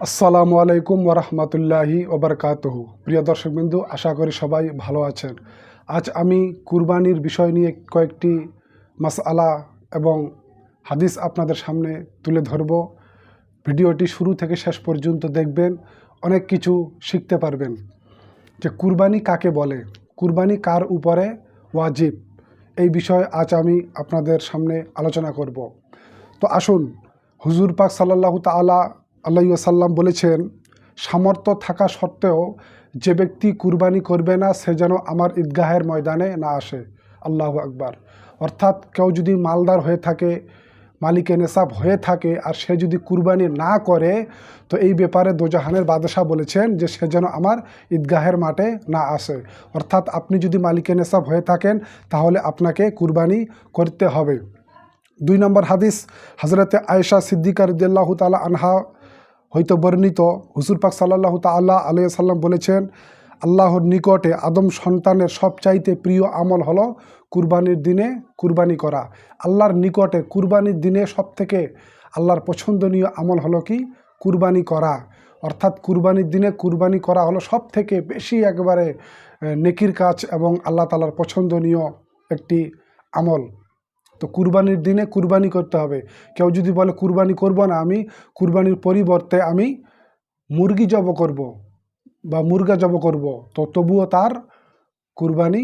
আসসালামু আলাইকুম ওরহমতুল্লাহি ওবরকাতুহু। প্রিয় দর্শকবৃন্দু, আশা করি সবাই ভালো আছেন। আজ আমি কুরবানির বিষয় নিয়ে কয়েকটি মাসআলা এবং হাদিস আপনাদের সামনে তুলে ধরব। ভিডিওটি শুরু থেকে শেষ পর্যন্ত দেখবেন, অনেক কিছু শিখতে পারবেন। যে কুরবানি কাকে বলে, কুরবানি কার উপরে ওয়াজিব, এই বিষয়ে আজ আমি আপনাদের সামনে আলোচনা করব। তো আসুন, হুজুর পাক সাল্লাল্লাহু তাআলা আলাইহি ওয়াসাল্লাম বলেছেন, সামর্থ্য থাকা সত্ত্বেও যে ব্যক্তি কুরবানি করবে না সে যেন আমার ঈদগাহের ময়দানে না আসে। আল্লাহু আকবার। অর্থাৎ কেউ যদি মালদার হয়ে থাকে, মালিকে নেসাব হয়ে থাকে, আর সে যদি কুরবানি না করে, তো এই ব্যাপারে দোজাহানের বাদশাহ বলেছেন যে সে যেন আমার ঈদগাহের মাঠে না আসে। অর্থাৎ আপনি যদি মালিকে নেসাব হয়ে থাকেন তাহলে আপনাকে কুরবানি করতে হবে। 2 নম্বর হাদিস, হজরতে আয়েশা সিদ্দিকা রাদিয়াল্লাহু তাআলা আনহা হইতে বর্ণিত, হুজুর পাক সাল্লাল্লাহু তাআলা আলাইহি সাল্লাম বলেছেন, আল্লাহর নিকটে আদম সন্তানের সবচাইতে প্রিয় আমল হলো কুরবানির দিনে কুরবানি করা। আল্লাহর নিকটে কুরবানির দিনে সবথেকে আল্লাহর পছন্দনীয় আমল হলো কি? কুরবানি করা। অর্থাৎ কুরবানির দিনে কুরবানি করা হলো সবথেকে বেশি একবারে নেকির কাজ এবং আল্লাহ তাআলার পছন্দনীয় একটি আমল। তো কুরবানির দিনে কুরবানি করতে হবে। কেউ যদি বলে কুরবানি করব না, আমি কুরবানির পরিবর্তে আমি মুরগি জব করব বা মুরগা জব করব, তো তবুও তার কুরবানি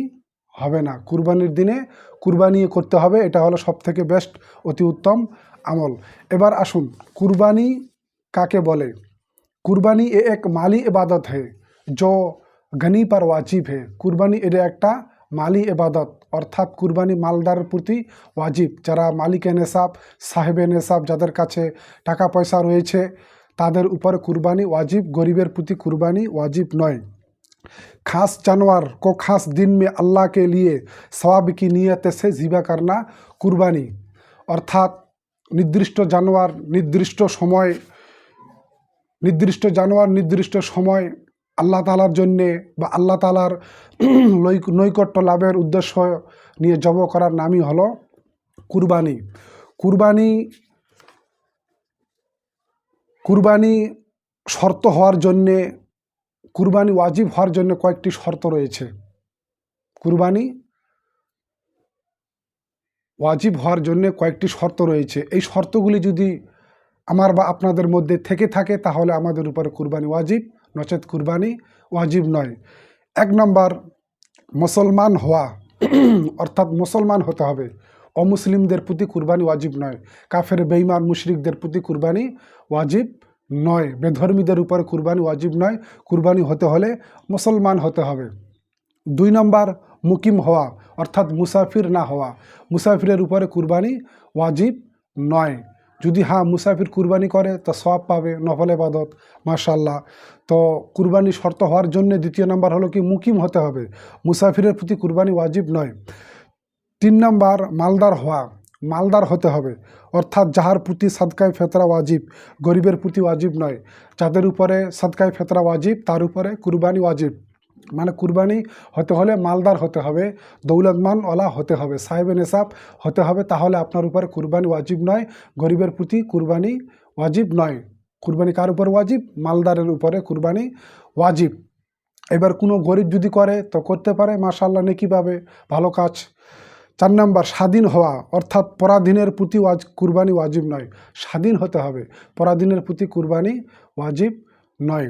হবে না। কুরবানির দিনে কুরবানি করতে হবে, এটা হলো সবথেকে বেস্ট, অতি উত্তম আমল। এবার আসুন, কুরবানি কাকে বলে। কুরবানি এক মালি ইবাদত है जो গনি पर वाजिब है। কুরবানি এটা একটা মালি ইবাদত, অর্থাৎ কুরবানি মালদারের প্রতি ওয়াজিব। যারা মালিকে নেসাব, সাহেবে নেসাব, যাদের কাছে টাকা পয়সা রয়েছে তাদের উপরে কুরবানি ওয়াজিব, गरीबेर प्रति कुर्बानी वाजिब नয়। खास जानवर को खास दिन में अल्लाह के लिए सवाब की नीयत से ज़िबा करना कुरबानी। অর্থাৎ নির্দিষ্ট জানোয়ার নির্দিষ্ট সময় আল্লাহ তাআলার জন্যে বা আল্লাহ তাআলার নৈকট্য লাভের উদ্দেশ্য নিয়ে জব করার নামই হলো কুরবানি। কুরবানি শর্ত হওয়ার জন্যে, কুরবানি ওয়াজিব হওয়ার জন্য কয়েকটি শর্ত রয়েছে। কুরবানি ওয়াজিব হওয়ার জন্য কয়েকটি শর্ত রয়েছে। এই শর্তগুলি যদি আমার বা আপনাদের মধ্যে থেকে থাকে তাহলে আমাদের উপরে কুরবানি ওয়াজিব, নচেত কুরবানি ওয়াজিব নয়। 1 নম্বর, মুসলমান হওয়া, অর্থাৎ মুসলমান হতে হবে। অমুসলিমদের প্রতি কুরবানি ওয়াজিব নয়। কাফের, বেঈমান, মুশরিকদের প্রতি কুরবানি ওয়াজিব নয়। বেধর্মীদের উপরে কুরবানি ওয়াজিব নয়। কুরবানি হতে হলে মুসলমান হতে হবে। 2 নম্বর, মুকিম হওয়া, অর্থাৎ মুসাফির না হওয়া। মুসাফিরের উপরে কুরবানি ওয়াজিব নয়। যদি মুসাফির কুরবানি করে তো সওয়াব পাবে, নফল ইবাদত, মাশাআল্লাহ। তো কুরবানি শর্ত হওয়ার জন্য 2 নম্বর হলো কি? মুকিম হতে হবে। মুসাফিরের প্রতি কুরবানি ওয়াজিব নয়। 3 নম্বর, মালদার হতে হবে, অর্থাৎ যাহার প্রতি সাদকায়ে ফেতরা ওয়াজিব, গরিবের প্রতি ওয়াজিব নয়। যাদের উপরে সাদকায়ে ফেতরা ওয়াজিব তার উপরে কুরবানি ওয়াজিব। মানে কুরবানি হতে হলে মালদার হতে হবে, দৌলতমান ওয়ালা হতে হবে, সাহেবে নেসাব হতে হবে, তাহলে আপনার উপরে কুরবানি ওয়াজিব নয়। গরিবের প্রতি কুরবানি ওয়াজিব নয়। কুরবানি কার উপর ওয়াজিব? মালদারের উপরে কুরবানি ওয়াজিব। এবার কোনো গরিব যদি করে তো করতে পারে, মাশাআল্লাহ, নেকি পাবে, ভালো কাজ। 4 নম্বর, স্বাধীন হওয়া, অর্থাৎ পরাধীনের প্রতি কুরবানি ওয়াজিব নয়। স্বাধীন হতে হবে, পরাধীনের প্রতি কুরবানি ওয়াজিব নয়।